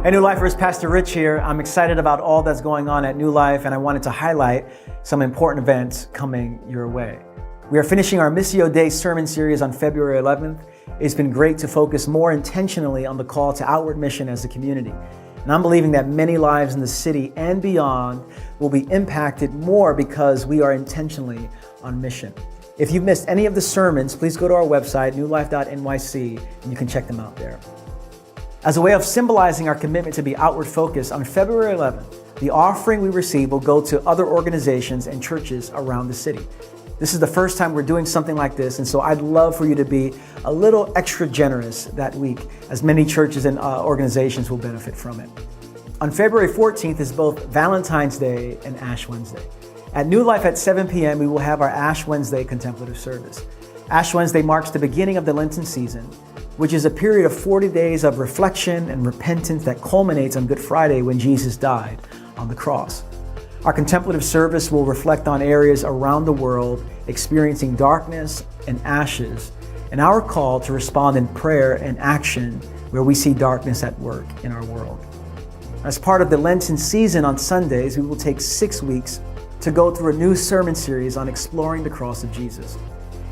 Hey New Lifers, Pastor Rich here. I'm excited about all that's going on at New Life, and I wanted to highlight some important events coming your way. We are finishing our MISSIO Day sermon series on February 11th. It's been great to focus more intentionally on the call to outward mission as a community. And I'm believing that many lives in the city and beyond will be impacted more because we are intentionally on mission. If you've missed any of the sermons, please go to our website, newlife.nyc, and you can check them out there. As a way of symbolizing our commitment to be outward focused, on February 11th, the offering we receive will go to other organizations and churches around the city. This is the first time we're doing something like this, and so I'd love for you to be a little extra generous that week, as many churches and organizations will benefit from it. On February 14th is both Valentine's Day and Ash Wednesday. At New Life at 7 p.m., we will have our Ash Wednesday contemplative service. Ash Wednesday marks the beginning of the Lenten season, which is a period of 40 days of reflection and repentance that culminates on Good Friday when Jesus died on the cross. Our contemplative service will reflect on areas around the world experiencing darkness and ashes, and our call to respond in prayer and action where we see darkness at work in our world. As part of the Lenten season on Sundays, we will take 6 weeks to go through a new sermon series on exploring the cross of Jesus.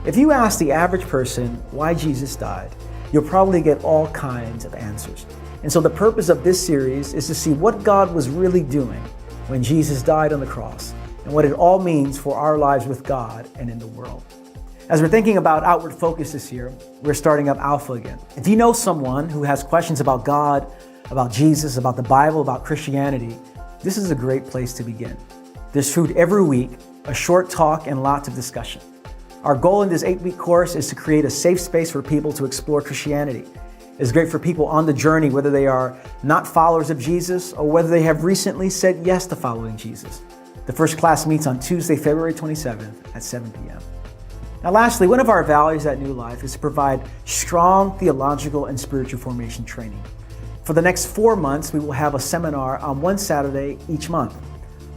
If you ask the average person why Jesus died, you'll probably get all kinds of answers. And so the purpose of this series is to see what God was really doing when Jesus died on the cross and what it all means for our lives with God and in the world. As we're thinking about outward focus this year, we're starting up Alpha again. If you know someone who has questions about God, about Jesus, about the Bible, about Christianity, this is a great place to begin. There's food every week, a short talk, and lots of discussion. Our goal in this 8-week course is to create a safe space for people to explore Christianity. It's great for people on the journey, whether they are not followers of Jesus or whether they have recently said yes to following Jesus. The first class meets on Tuesday, February 27th at 7 p.m. Now lastly, one of our values at New Life is to provide strong theological and spiritual formation training. For the next 4 months, we will have a seminar on one Saturday each month.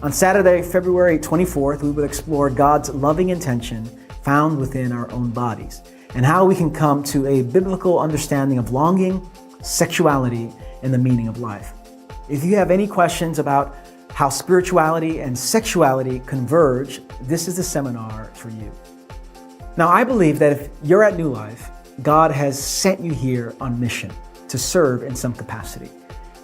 On Saturday, February 24th, we will explore God's loving intention found within our own bodies, and how we can come to a biblical understanding of longing, sexuality, and the meaning of life. If you have any questions about how spirituality and sexuality converge, this is the seminar for you. Now, I believe that if you're at New Life, God has sent you here on mission to serve in some capacity.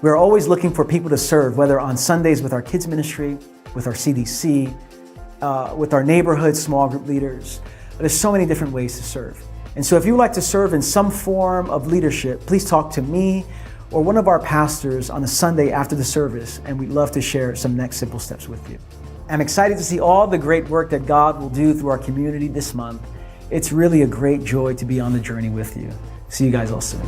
We're always looking for people to serve, whether on Sundays with our kids ministry, with our CDC, with our neighborhood small group leaders. There's so many different ways to serve. And so if you would like to serve in some form of leadership, please talk to me or one of our pastors on a Sunday after the service, and we'd love to share some next simple steps with you. I'm excited to see all the great work that God will do through our community this month. It's really a great joy to be on the journey with you. See you guys all soon.